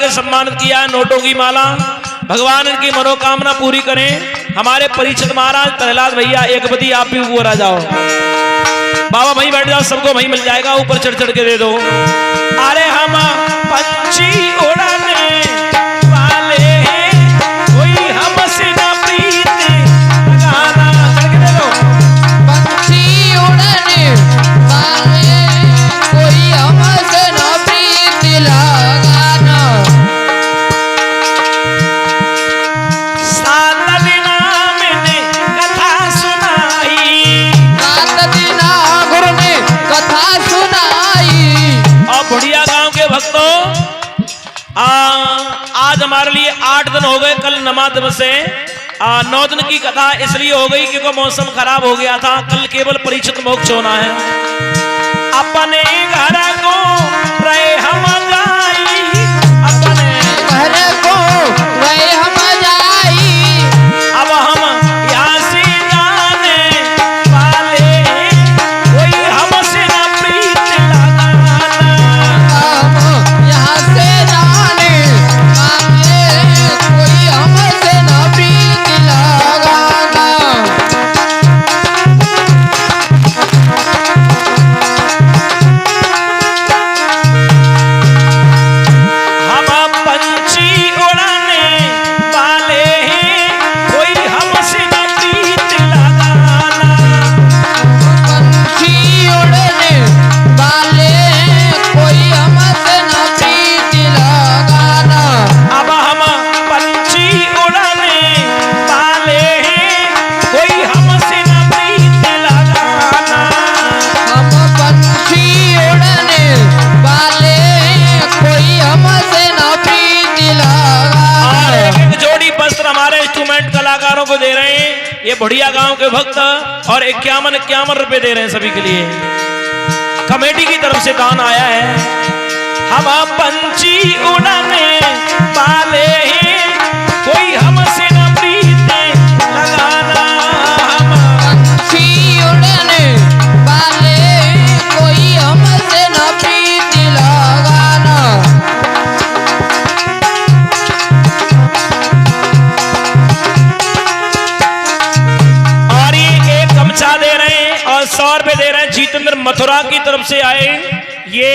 के सम्मानित किया है नोटों की माला। भगवान इनकी मनोकामना पूरी करें। हमारे परीक्षित महाराज प्रहलाद भैया एक बदी आप भी ऊपर आ जाओ। बाबा वहीं बैठ जाओ, सबको वहीं मिल जाएगा, ऊपर चढ़ चढ़ के दे दो। अरे हम पंछी उड़ाने वाले हैं, कोई हमसे ना प्रीत लगाना। चढ़ के दे दो। पंछी उड़ाने वाले, कोई हमसे ना प्रीत लगाना। सात दिना मैंने कथा सुनाई, सात दिना गुरु ने कथा सुनाई। और बुढ़िया गांव के भक्तों, आज हमारे लिए 8 दिन हो गए, कल नमा दिवस है। 9 दिन की कथा इसलिए हो गई क्योंकि मौसम खराब हो गया था। कल केवल परीक्षित मोक्ष होना है। अपने घर को रहे हम जाई, अपने घर को रहे हम जाई। अब हम यहाँ से जाने वाले, कोई हमसे ना प्रीत लगाना। हम यहाँ से जाने वाले, कोई हमसे ना प्रीत लगाना। हम पंछी उड़ाने वाले हैं, कोई हमसे ना प्रीत लगाना। पंछी उड़ने वाले, कोई हमसे ना प्रीत लगाना। अब हम पंछी उड़ाने वाले हैं, कोई हमसे ना प्रीत लगाना। हम पंछी उड़ने वाले, कोई हमसे ना प्रीत और लगाना। एक जोड़ी वस्त्र हमारे इंस्ट्रूमेंट कलाकारों को दे रहे हैं, ये बढ़िया गांव के भक्त, और 51 रुपए दे रहे हैं सभी के लिए। कमेटी की तरफ से दान आया है। हम पंछी उड़ाने वाले हैं, कोई हमसे ना प्रीत लगाना। हम पंछी उड़ने वाले, कोई हमसे ना प्रीत लगाना। और ये एक गमछा दे रहे हैं और 100 रुपए दे रहे हैं। जितेंद्र मथुरा की तरफ से आए, ये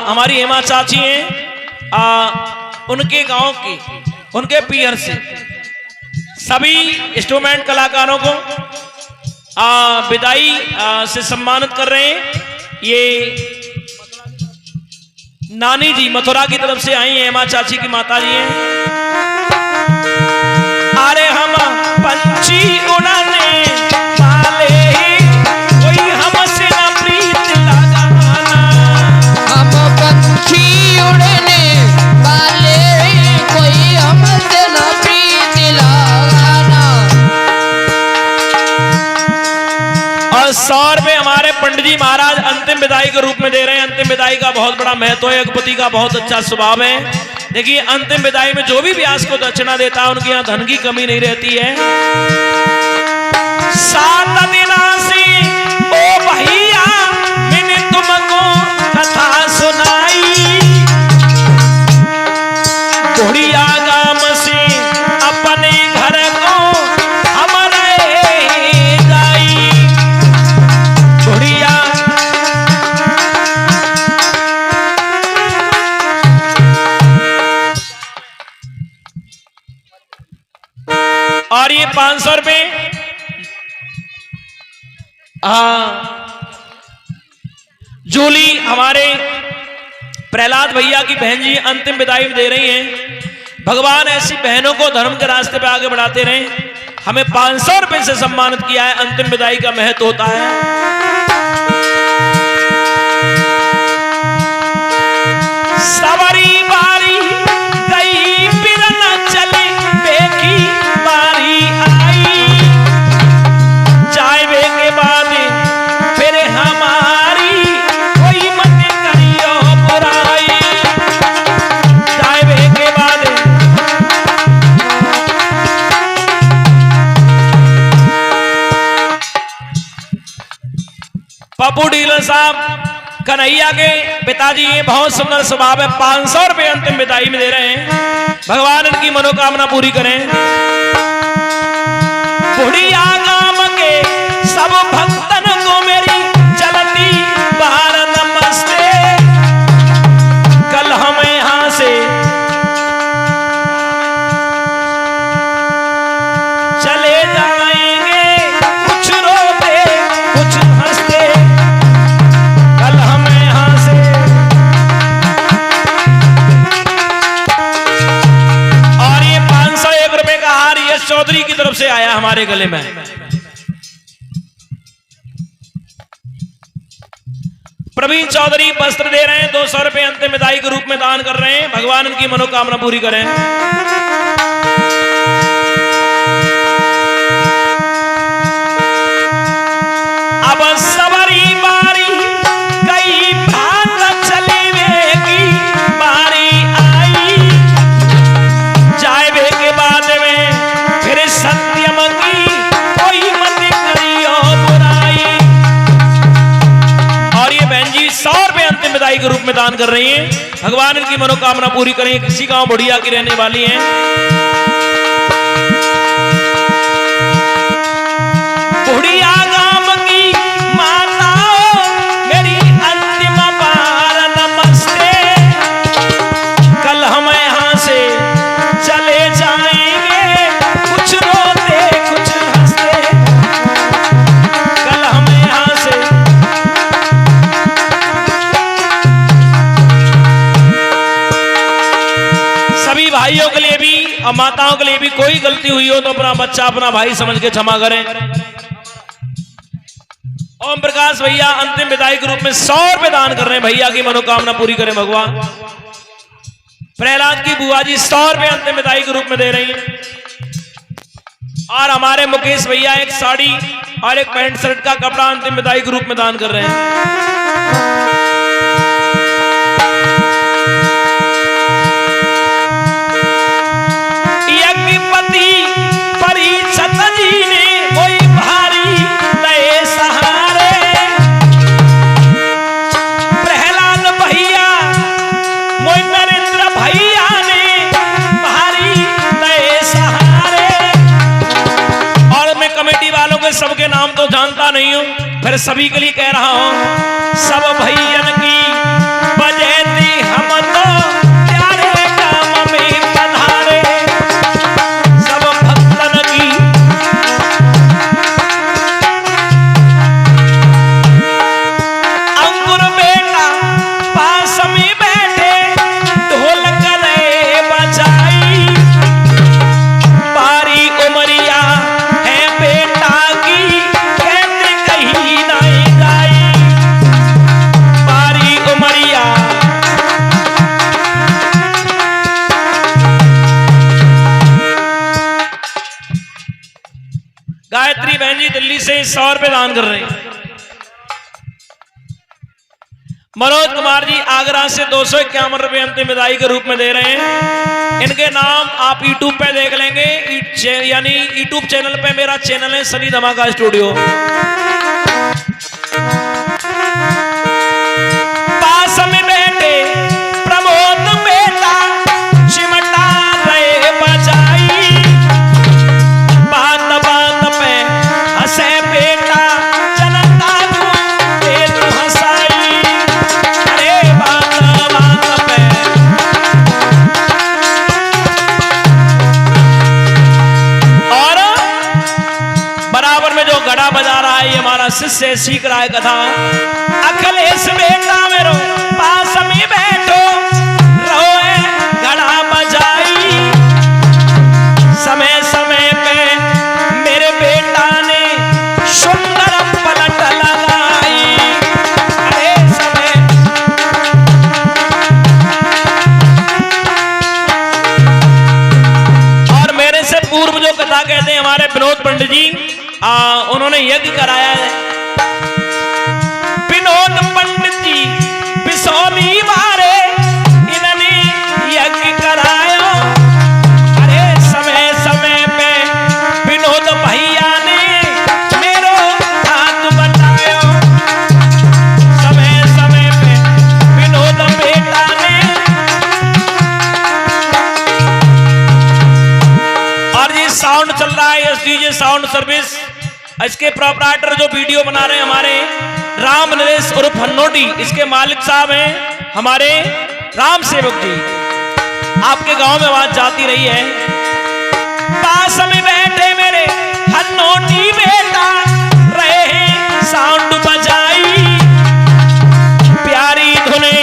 हमारी हेमा चाची हैं, उनके गांव की, उनके पियर से सभी इंस्ट्रूमेंट कलाकारों को विदाई से सम्मानित कर रहे हैं। ये नानी जी मथुरा की तरफ से आई हैं, हेमा चाची की माता जी हैं। अरे हम पंछी उड़ाने वाले हैं, कोई हमसे ना प्रीत लगाना। हम पंछी उड़ने वाले, कोई हमसे ना प्रीत लगाना। और 100 रुपए हमारे पंडित जी महाराज अंतिम विदाई के रूप में दे रहे हैं। अंतिम विदाई का बहुत बड़ा महत्व है, अगपति का बहुत अच्छा स्वभाव है। देखिए अंतिम विदाई में जो भी व्यास को दक्षिणा देता है, उनके यहाँ धन की कमी नहीं रहती है। 7 दिना से ओ भैया मैंने तुमको कथा सुनाई, बुढ़िया गाम से अपने घर को हमारे जाई। बुढ़िया और ये 500 रुपए जूली हमारे प्रहलाद भैया की बहन जी अंतिम विदाई दे रही हैं। भगवान ऐसी बहनों को धर्म के रास्ते पे आगे बढ़ाते रहे। हमें 500 रुपए से सम्मानित किया है। अंतिम विदाई का महत्व होता है। सवारी बारी गई फिर न चले, बेकी बारी आई, जाए के बाद फिर हमारी कोई मत करियो बुराई। जाए के बाद पप्पू डीलर साहब कन्हैया के पिताजी ये बहुत सुंदर स्वभाव है, 500 रुपए अंतिम विदाई में दे रहे हैं। भगवान इनकी मनोकामना पूरी करें। बुढ़िया गांव के सब भक्तन को मेरी चलती बाहर नमस्ते। कल हम यहां से चले जाएंगे, कुछ रोते कुछ हंसते। कल हम यहां से और ये 501 रुपए का हार यश चौधरी की तरफ से आया हमारे गले में। प्रवीण चौधरी वस्त्र दे रहे हैं, 200 रुपए अंतिम विदाई के रूप में दान कर रहे हैं। भगवान इनकी मनोकामना पूरी करें। अब सवारी बारी कई भाग चले वे की बारी आई। जाए वे के बाद में फिर सत्यम की कोई मत करियो बुराई। और ये बहन जी 100 रुपए अंतिम विदाई के रूप में दान कर रही हैं। भगवान इनकी मनोकामना पूरी करें। किसी गांव बुढ़िया की रहने वाली हैं। बुढ़िया गांव की माताओं मेरी अंतिम बार नमस्ते। कल हम यहां से चले जाएंगे, कुछ रोते कुछ हंसते। कल हम यहां से सभी भाइयों के लिए भी और माताओं के लिए भी कोई गलती हुई हो तो अपना बच्चा अपना भाई समझ के क्षमा करें। ओम प्रकाश भैया अंतिम विदाई के रूप में 100 रुपए दान कर रहे हैं। भैया की मनोकामना पूरी करें भगवान। प्रहलाद की बुआ जी 100 रुपए अंतिम विदाई के रूप में दे रही हैं। और हमारे मुकेश भैया एक साड़ी और एक पैंट शर्ट का कपड़ा अंतिम विदाई के रूप में दान कर रहे हैं। यज्ञपति परिषद जी ने कोई भारी नए सहारे। प्रहलाद भैया मोई नरेंद्र भैया ने भारी नए सहारे। और मैं कमेटी वालों के सबके नाम तो जानता नहीं हूं, फिर सभी के लिए कह रहा हूं। सब भैयन की वजह थी हम तो प्यारे काम में पधारे। सब भक्तन की अंकुर बेटा पास में बैठे ढोलक रे बजाई। पारी उमरिया है बेटा की कहते कहीं नहीं गाई। पारी उमरिया गायत्री बहन जी दिल्ली से 100 रुपए दान कर रहे हैं। मनोज कुमार जी आगरा से 251 रुपए अंतिम विदाई के रूप में दे रहे हैं। इनके नाम आप यूट्यूब पे देख लेंगे, यानी यूट्यूब चैनल पे मेरा चैनल है सनी धमाका स्टूडियो। पास में बैठे प्रमोद बेटा चिमटा रहे बजाई। बात बात पे हंसे बेटा जनता को दे तू हंसाई। अरे बात बात पे और बराबर में जो घड़ा बजा रहा है ये हमारा शिष्य सीख रहा है कथा। अखिलेश बेटा मेरो पास में बैठो रोए घड़ा बजाई। समय समय पे मेरे बेटा ने सुंदर पलट लगाई। अरे समय और मेरे से पूर्व जो कथा कहते हैं हमारे विनोद पंडित जी, उन्होंने यज्ञ कराया है। विनोद पंडित जी बिसौली वारे इन्होंने यज्ञ कराया। अरे समय समय पे विनोद भैया ने मेरो हाथ बटायो। समय समय पे विनोद साउंड चल रहा है एसडीजे साउंड सर्विस। इसके प्रोपराइटर जो वीडियो बना रहे हैं हमारे राम नरेश उर्फ हन्नोटी, इसके मालिक साहब हैं हमारे राम सेवक जी। आपके गांव में आवाज जाती रही है, पास में बैठे मेरे हन्नोटी बेटा रहे हैं साउंड बजाई, प्यारी धुने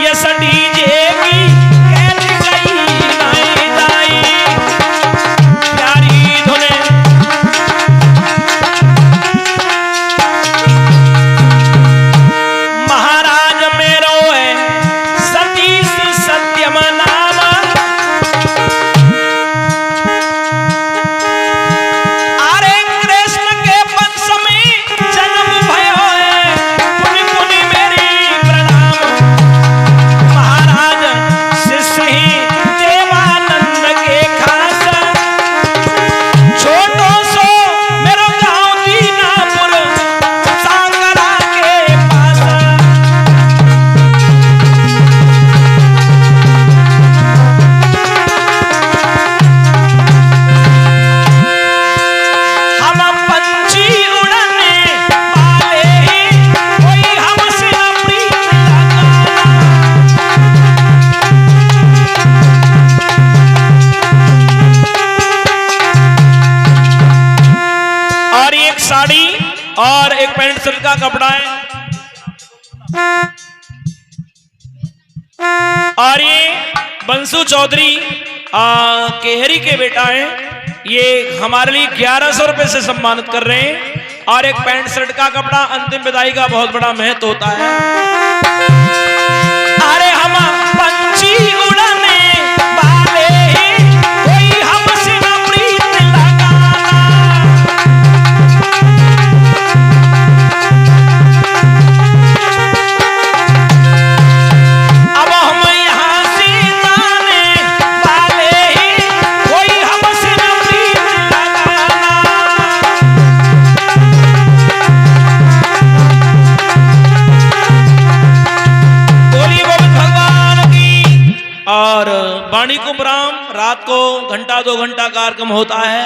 यस डीजे की कैद गई नाई दाई, प्यारी धुने महाराज मेरो है सतीश सत्यम नाम, अरे कृष्ण के वंश में जन्म भयो है, पुनि पुनि मेरी प्रणाम, महाराज शिष्य ही देवानंद के खास, छोटो सो मेरो गाँव दीनापुर सांगरा के पास, हम पंछी उड़ने वाले हैं, कोई हमसे न प्रीत लगाना। और ये एक साड़ी और एक पैंट शर्ट का कपड़ा है, और ये बंसू चौधरी केहरी के बेटा है, ये हमारे लिए 1100 रुपए से सम्मानित कर रहे हैं। और एक पैंट शर्ट का कपड़ा अंतिम विदाई का बहुत बड़ा महत्व होता है। अरे हम पंछी उड़ने वाले हैं, कोई हमसे न प्रीत लगाना। अब हम यहाँ से जाने वाले हैं, कोई हमसे न प्रीत लगाना। बोलिए गोविंद भगवान की। और वाणी कुंभ राम रात को घंटा 2 घंटा कार्यक्रम होता है।